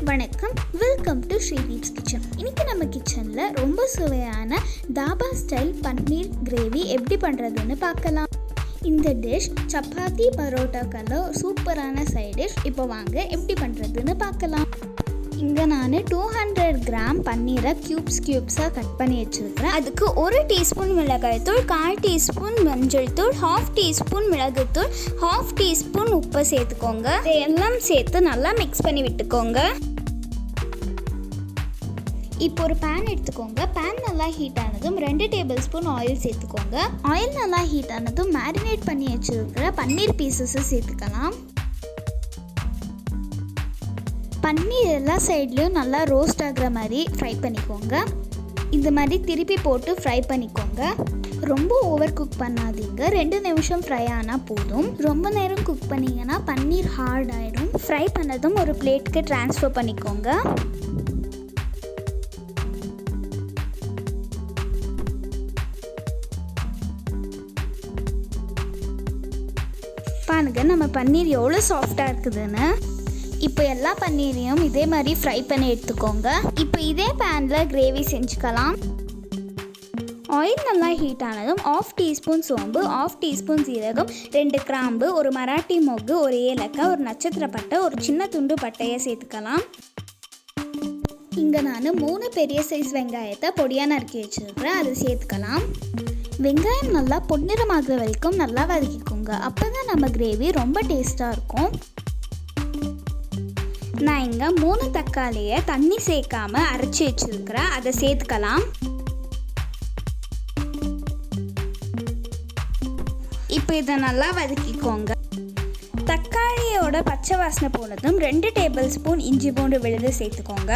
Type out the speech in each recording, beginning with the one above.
வணக்கம், welcome to ஸ்ரீதீப்ஸ் kitchen. இன்றைக்கி நம்ம கிச்சனில் ரொம்ப சுவையான தாபா ஸ்டைல் பன்னீர் கிரேவி எப்படி பண்ணுறதுன்னு பார்க்கலாம். இந்த டிஷ் சப்பாத்தி பரோட்டாக்கெல்லாம் சூப்பரான சைட் டிஷ். இப்போ வாங்க எப்படி பண்ணுறதுன்னு பார்க்கலாம். இங்கே நான் 200 கிராம் பன்னீரை க்யூப்ஸாக கட் பண்ணி வச்சுருக்கிறேன். அதுக்கு 1 டீஸ்பூன் மிளகாய்த்தூள், 1/4 டீஸ்பூன் மஞ்சள் தூள், 1/2 டீஸ்பூன் மிளகுத்தூள், 1/2 டீஸ்பூன் உப்பை சேர்த்துக்கோங்க. இதையெல்லாம் சேர்த்து நல்லா மிக்ஸ் பண்ணி விட்டுக்கோங்க. இப்போ ஒரு பேன் எடுத்துக்கோங்க. பேன் நல்லா ஹீட் ஆனதும் 2 டேபிள் ஸ்பூன் ஆயில் சேர்த்துக்கோங்க. ஆயில் நல்லா ஹீட் ஆனதும் மேரினேட் பண்ணி வச்சுருக்கிற பன்னீர் பீசஸை சேர்த்துக்கலாம். பன்னீர் எல்லா சைட்லேயும் நல்லா ரோஸ்ட் ஆகிற மாதிரி ஃப்ரை பண்ணிக்கோங்க. இந்த மாதிரி திருப்பி போட்டு ஃப்ரை பண்ணிக்கோங்க. ரொம்ப ஓவர் குக் பண்ணாதீங்க. 2 நிமிஷம் ஃப்ரை ஆனால் போதும். ரொம்ப நேரம் குக் பண்ணிங்கன்னா பன்னீர் ஹார்ட் ஆகிடும். ஃப்ரை பண்ணதும் ஒரு பிளேட்டுக்கு ட்ரான்ஸ்ஃபர் பண்ணிக்கோங்க. பாருங்க நம்ம பன்னீர் எவ்வளோ சாஃப்டாக இருக்குதுன்னு. இப்போ எல்லா பன்னீரையும் இதே மாதிரி ஃப்ரை பண்ணி எடுத்துக்கோங்க. இப்போ இதே பேனில் கிரேவி செஞ்சுக்கலாம். ஆயில் நல்லா ஹீட் ஆனதும் 1/2 டீஸ்பூன் சோம்பு, 1/2 டீஸ்பூன் சீரகம், 2 கிராம்பு, ஒரு மராட்டி மொக்கு, ஒரு ஏலக்காய், ஒரு நட்சத்திர பட்டை, ஒரு சின்ன துண்டு பட்டையை சேர்த்துக்கலாம். இங்கே நான் 3 பெரிய சைஸ் வெங்காயத்தை பொடியாக நறுக்கி வச்சுருக்கிறேன். அதை சேர்த்துக்கலாம். வெங்காயம் நல்லா பொன்னிறமாகிற வரைக்கும் நல்லா வதக்கிக்கோங்க. அப்போ தான் நம்ம கிரேவி ரொம்ப டேஸ்ட்டாக இருக்கும். நான் இங்கே 3 தக்காளியை தண்ணி சேர்க்காமல் அரைச்சி வச்சுருக்கிறேன். அதை சேர்த்துக்கலாம். இப்போ இதை நல்லா வதக்கிக்கோங்க. தக்காளியோட பச்சை வாசனை போனதும் 2 டேபிள் ஸ்பூன் இஞ்சி பூண்டு விழுது சேர்த்துக்கோங்க.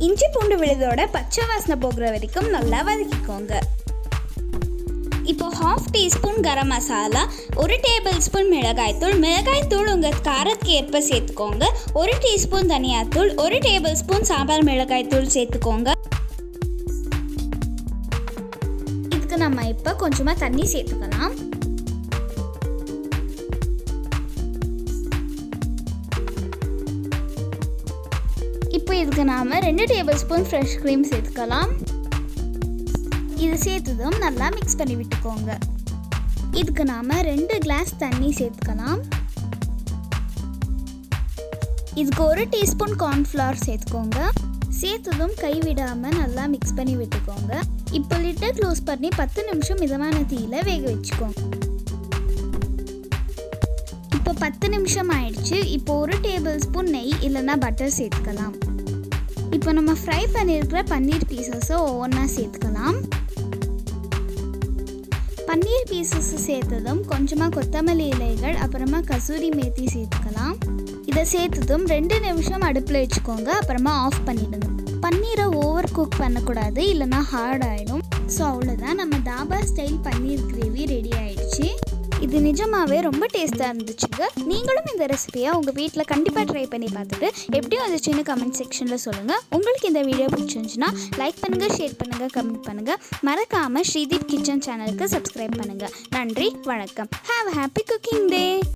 இஞ்சி பூண்டு விழுதோட பச்சை வாசனை போகிற வரைக்கும் நல்லா வதக்கிக்கோங்க. இப்போ 1/2 teaspoon garam masala, 1 table spoon மிளகாய்த்தூள் உங்கள் காரத்துக்கு ஏற்ப சேர்த்துக்கோங்க. 1 டீஸ்பூன் தனியாத்தூள், 1 டேபிள் ஸ்பூன் சாம்பார் மிளகாய்த்தூள் சேர்த்துக்கோங்க. இதுக்கு நம்ம இப்போ கொஞ்சமாக தண்ணி சேர்த்துக்கலாம். இப்போ இதுக்கு நாம் 2 டேபிள் ஸ்பூன் ஃப்ரெஷ் க்ரீம் சேர்த்துக்கலாம். இது சேர்த்ததும் நல்லா மிக்ஸ் பண்ணி விட்டுக்கோங்க. இதுக்கு நாம் 2 கிளாஸ் தண்ணி சேர்த்துக்கலாம். இதுக்கு 1 டீஸ்பூன் கார்ன்ஃப்ளவர் சேர்த்துக்கோங்க. சேர்த்ததும் கைவிடாமல் நல்லா மிக்ஸ் பண்ணி விட்டுக்கோங்க. இப்போ லிட்டை க்ளோஸ் பண்ணி 10 நிமிஷம் மிதமான தீயில வேக வச்சுக்கோங்க. இப்போ 10 நிமிஷம் ஆயிடுச்சு. இப்போ 1 டேபிள் ஸ்பூன் நெய் இல்லைன்னா பட்டர் சேர்த்துக்கலாம். இப்போ நம்ம ஃப்ரை பண்ணியிருக்கிற பன்னீர் பீசஸை ஒவ்வொன்றா சேர்த்துக்கலாம். பன்னீர் பீசஸை சேர்த்ததும் கொஞ்சமாக கொத்தமல்லி இலைகள், அப்புறமா கசூரி மேத்தி சேர்த்துக்கலாம். இதை சேர்த்ததும் 2 நிமிஷம் அடுப்பில் வச்சுக்கோங்க. அப்புறமா ஆஃப் பண்ணிவிடுங்க. பன்னீரை ஓவர் குக் பண்ணக்கூடாது, இல்லைன்னா ஹார்ட் ஆகிடும். ஸோ அவ்வளோதான், நம்ம தாபா ஸ்டைல் பன்னீர் கிரேவி ரெடி ஆகிடுச்சு. இது நிஜமாகவே ரொம்ப டேஸ்ட்டாக இருந்துச்சுங்க. நீங்களும் இந்த ரெசிபியை உங்கள் வீட்டில் கண்டிப்பாக ட்ரை பண்ணி பார்த்துட்டு எப்படி வந்துச்சுன்னு கமெண்ட் செக்ஷனில் சொல்லுங்கள். உங்களுக்கு இந்த வீடியோ பிடிச்சிருந்துச்சுன்னா லைக் பண்ணுங்கள், ஷேர் பண்ணுங்கள், கமெண்ட் பண்ணுங்கள். மறக்காமல் ஸ்ரீதீப் கிச்சன் சேனலுக்கு சப்ஸ்கிரைப் பண்ணுங்கள். நன்றி, வணக்கம். Have a happy cooking day.